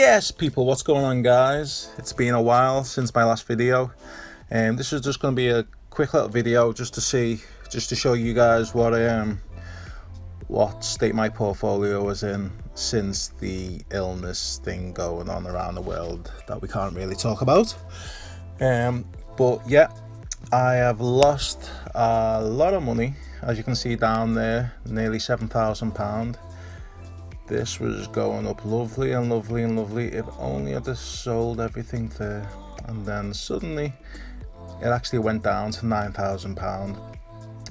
Yes, people, what's going on, guys? It's been a while since my last video, and this is just going to be a quick little video just to show you guys what state my portfolio is in since the illness thing going on around the world that we can't really talk about. But yeah, I have lost a lot of money, as you can see down there, nearly £7,000. This was going up lovely and lovely and lovely. If only I'd have sold everything there. And then suddenly it actually went down to £9,000.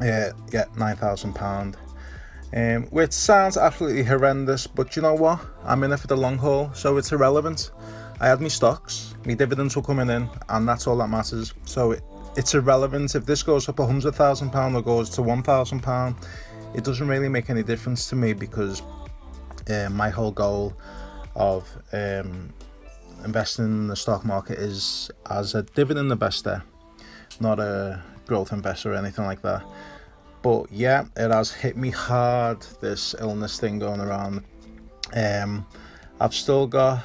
Yeah, £9,000. Which sounds absolutely horrendous, but you know what? I'm in it for the long haul, so it's irrelevant. I had my stocks, my dividends were coming in, and that's all that matters. So it's irrelevant if this goes up £100,000 or goes to £1,000. It doesn't really make any difference to me, because my whole goal of investing in the stock market is as a dividend investor, not a growth investor or anything like that. But yeah, it has hit me hard, this illness thing going around. I've still got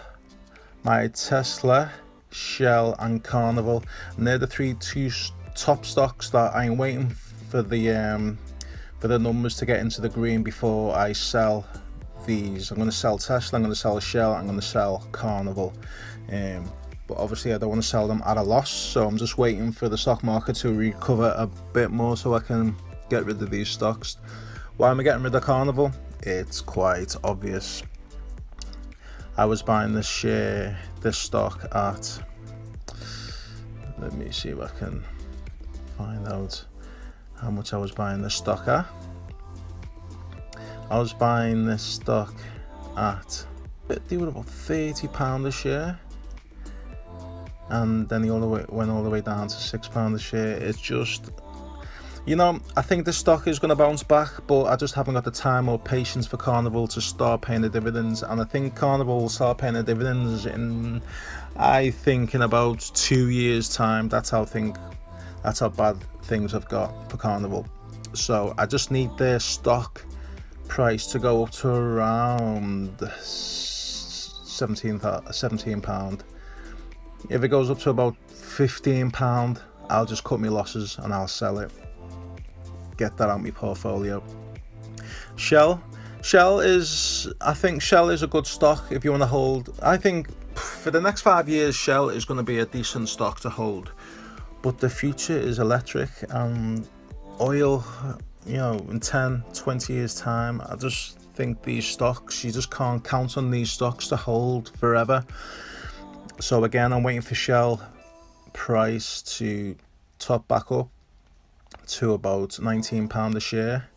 my Tesla, Shell and Carnival, and they're the two top stocks that I'm waiting for the numbers to get into the green before I sell these. I'm going to sell Tesla, I'm going to sell Shell, I'm going to sell Carnival, but obviously I don't want to sell them at a loss, so I'm just waiting for the stock market to recover a bit more so I can get rid of these stocks. Why am I getting rid of Carnival? It's quite obvious. I was buying this stock at, let me see if I can find out how much I was buying this stock at. I was buying this stock at, they were about £30 a share, and then he went all the way down to £6 a share. It's just, I think the stock is going to bounce back, but I just haven't got the time or patience for Carnival to start paying the dividends. And I think Carnival will start paying the dividends in about 2 years' time. That's how bad things have got for Carnival. So I just need their stock price to go up to around £17. If it goes up to about £15, I'll just cut my losses and I'll sell it, get that out of my portfolio. Shell is a good stock if you want to hold. I think for the next 5 years Shell is going to be a decent stock to hold, but the future is electric and oil. In 10-20 years time, I just think these stocks, you just can't count on these stocks to hold forever. So again, I'm waiting for Shell price to top back up to about £19 a share.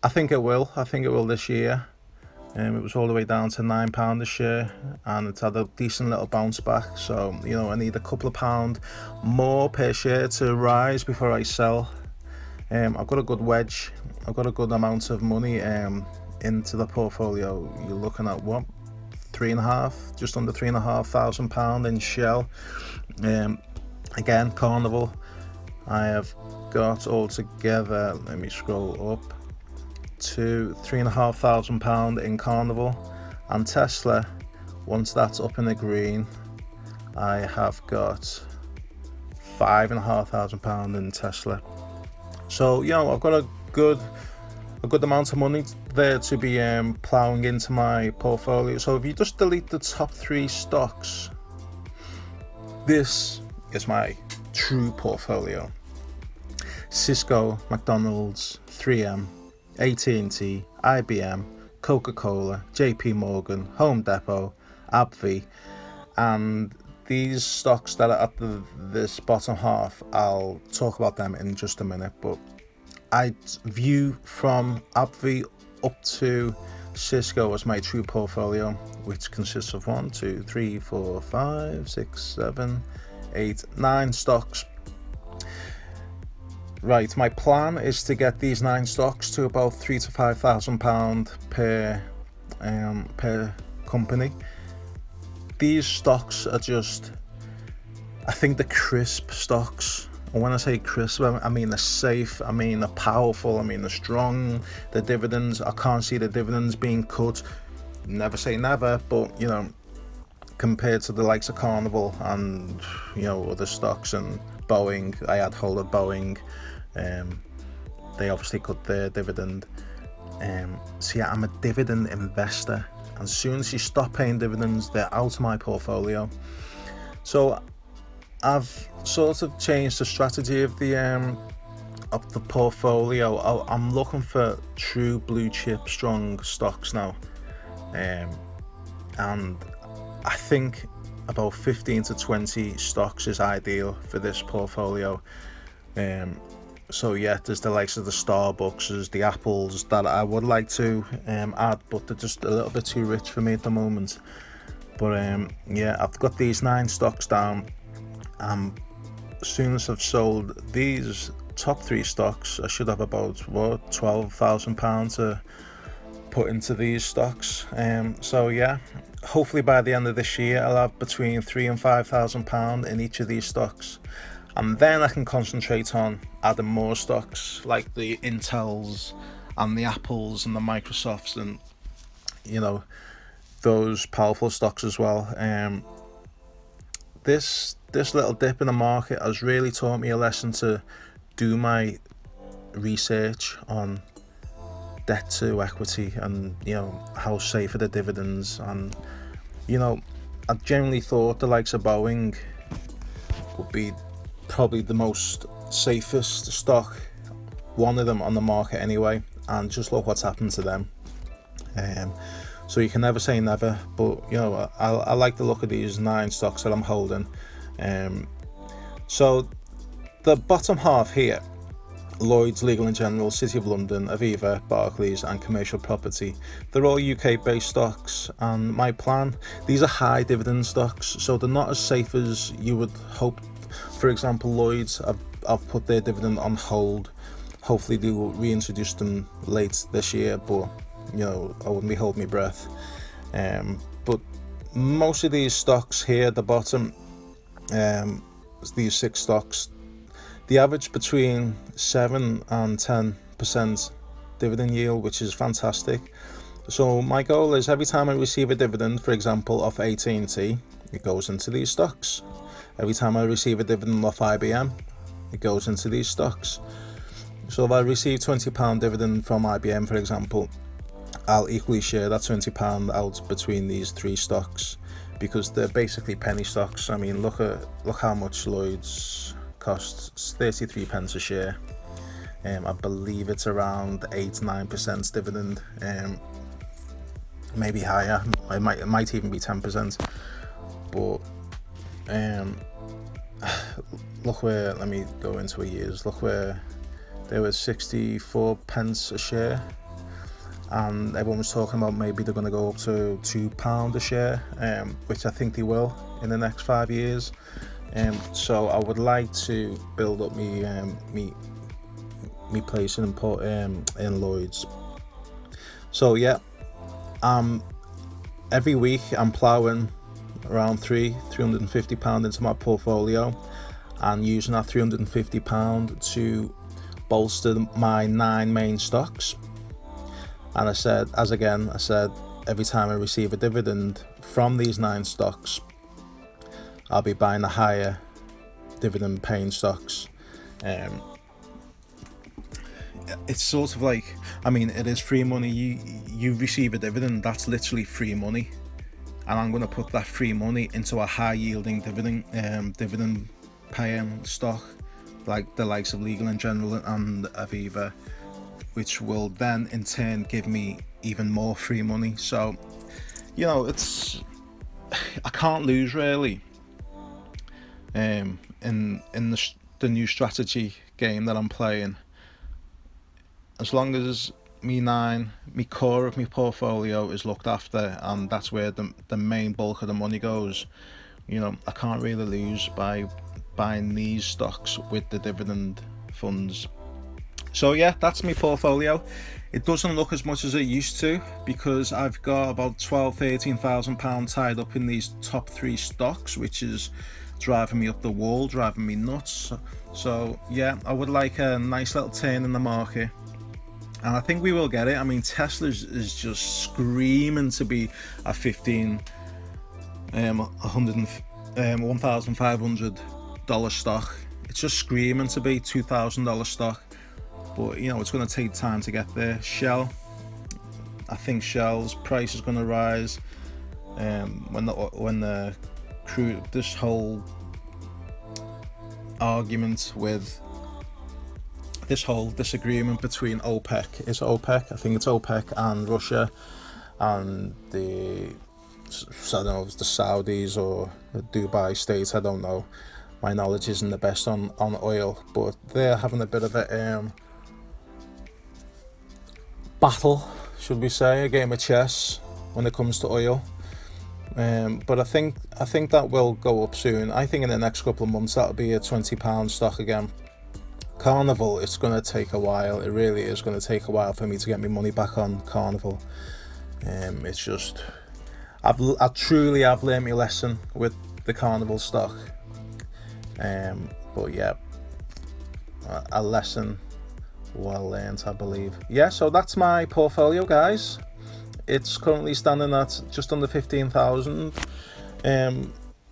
I think it will this year. It was all the way down to £9 a share, and it's had a decent little bounce back. So I need a couple of pound more per share to rise before I sell. I've got a good wedge. I've got a good amount of money into the portfolio. You're looking at what, just under £3,500 in Shell. Again, Carnival, I have got altogether, let me scroll up, to £3,500 in Carnival. And Tesla, once that's up in the green, I have got £5,500 in Tesla. So I've got a good amount of money there to be ploughing into my portfolio. So if you just delete the top 3 stocks, this is my true portfolio: Cisco, McDonald's, 3M, AT&T, IBM, Coca-Cola, JP Morgan, Home Depot, AbbVie, and these stocks that are at this bottom half, I'll talk about them in just a minute, but I view from AbbVie up to Cisco as my true portfolio, which consists of 1, 2, 3, 4, 5, 6, 7, 8, 9 stocks. Right, my plan is to get these 9 stocks to about £3,000 to £5,000 per company. These stocks are just, I think, the crisp stocks. And when I say crisp, I mean they're safe, I mean they're powerful, I mean they're strong. The dividends, I can't see the dividends being cut. Never say never, but compared to the likes of Carnival and other stocks and Boeing. I had hold of Boeing. They obviously cut their dividend. So yeah, I'm a dividend investor, and as soon as you stop paying dividends, they're out of my portfolio. So I've sort of changed the strategy of the portfolio. I'm looking for true blue chip strong stocks now, and I think about 15 to 20 stocks is ideal for this portfolio. So yeah, there's the likes of the Starbucks, the Apples that I would like to add, but they're just a little bit too rich for me at the moment. But yeah, I've got these 9 stocks down. As soon as I've sold these top 3 stocks, I should have about £12,000 to put into these stocks. So yeah, hopefully by the end of this year I'll have between £3,000 and £5,000 in each of these stocks, and then I can concentrate on adding more stocks like the Intels and the Apples and the Microsofts and those powerful stocks as well. This little dip in the market has really taught me a lesson to do my research on debt to equity and how safe are the dividends. And I generally thought the likes of Boeing would be probably the most safest stock, one of them on the market anyway, and just look what's happened to them. So you can never say never, but I like the look of these 9 stocks that I'm holding. So the bottom half here: Lloyds, Legal & General, City of London, Aviva, Barclays and Commercial Property. They're all UK based stocks, and my plan, these are high dividend stocks, so they're not as safe as you would hope. For example, Lloyds, I've put their dividend on hold. Hopefully they will reintroduce them late this year, but I wouldn't be holding my breath. But most of these stocks here at the bottom, these 6 stocks, the average between 7 and 10% dividend yield, which is fantastic. So my goal is every time I receive a dividend, for example off AT&T, it goes into these stocks. Every time I receive a dividend off IBM, it goes into these stocks. So if I receive £20 dividend from IBM, for example, I'll equally share that £20 out between these 3 stocks, because they're basically penny stocks. I mean, look how much Lloyds costs, 33 pence a share. I believe it's around 8-9% dividend, maybe higher. It might even be 10%. But look where, let me go into a years. Look where they were 64 pence a share, and everyone was talking about maybe they're going to go up to £2 a share, which I think they will in the next 5 years. So I would like to build up me place in Lloyds. So yeah, every week I'm ploughing around £350 into my portfolio, and using that £350 to bolster my 9 main stocks. And I said every time I receive a dividend from these 9 stocks, I'll be buying the higher dividend paying stocks. It's sort of like, I mean, it is free money. You receive a dividend, that's literally free money, and I'm going to put that free money into a high yielding dividend paying stock like the likes of Legal & General and Aviva, which will then in turn give me even more free money. So it's, I can't lose really in the new strategy game that I'm playing. As long as me core of my portfolio is looked after, and that's where the main bulk of the money goes, I can't really lose by buying these stocks with the dividend funds. So yeah, that's my portfolio. It doesn't look as much as it used to, because I've got about £12,000-13,000 tied up in these top 3 stocks, which is driving me up the wall, driving me nuts. So yeah, I would like a nice little turn in the market, and I think we will get it. I mean, Tesla is just screaming to be a 15 $1,500 stock. It's just screaming to be $2,000 stock, but you know, it's going to take time to get there. Shell, I think Shell's price is going to rise when the crude, this whole argument with this whole disagreement between OPEC, is OPEC, I think it's OPEC and Russia and the, I don't know if it's the Saudis or the Dubai states, I don't know, my knowledge isn't the best on oil, but they're having a bit of a battle, should we say, a game of chess when it comes to oil. But I think that will go up soon. I think in the next couple of months that'll be a £20 stock again. Carnival, it's going to take a while. It really is going to take a while for me to get my money back on Carnival. It's just, I truly have learned my lesson with the Carnival stock. But yeah, a lesson well learned, I believe. Yeah, so that's my portfolio, guys. It's currently standing at just under 15,000.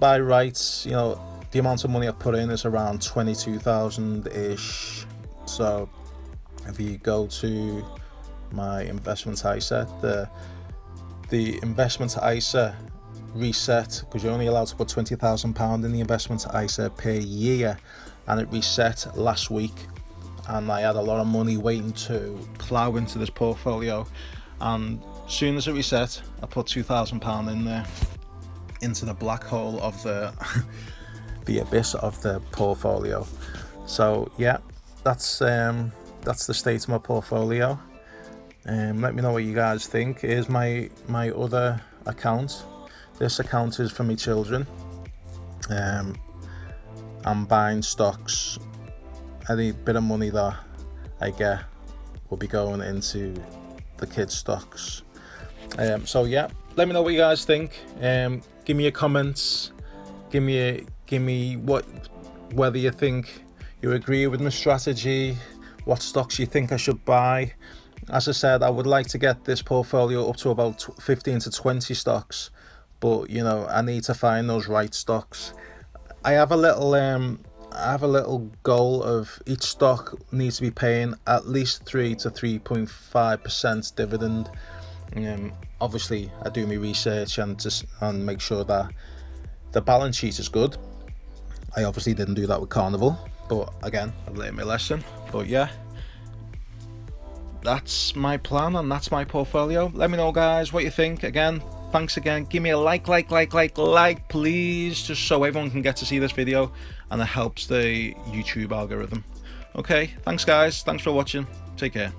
By rights, you know, the amount of money I've put in is around 22,000 ish. So if you go to my investment ISA, the investment ISA reset, because you're only allowed to put £20,000 in the investment ISA per year, and it reset last week, and I had a lot of money waiting to plough into this portfolio, and as soon as it reset, I put £2,000 in there, into the black hole of the the abyss of the portfolio. So yeah, that's the state of my portfolio. Let me know what you guys think. Here's my other account. This account is for my children. I'm buying stocks. Any bit of money that I get will be going into the kids' stocks. So yeah, let me know what you guys think. Give me your comments. Give me whether you think you agree with my strategy, what stocks you think I should buy. As I said, I would like to get this portfolio up to about 15 to 20 stocks, but you know, I need to find those right stocks. I have a little goal of each stock needs to be paying at least 3 to 3.5% dividend. Obviously, I do my research and make sure that the balance sheet is good. I obviously didn't do that with Carnival, but again, I've learned my lesson. But yeah, that's my plan and that's my portfolio. Let me know, guys, what you think. Again, thanks again. Give me a like, please, just so everyone can get to see this video and it helps the YouTube algorithm. Okay, thanks guys, thanks for watching, take care.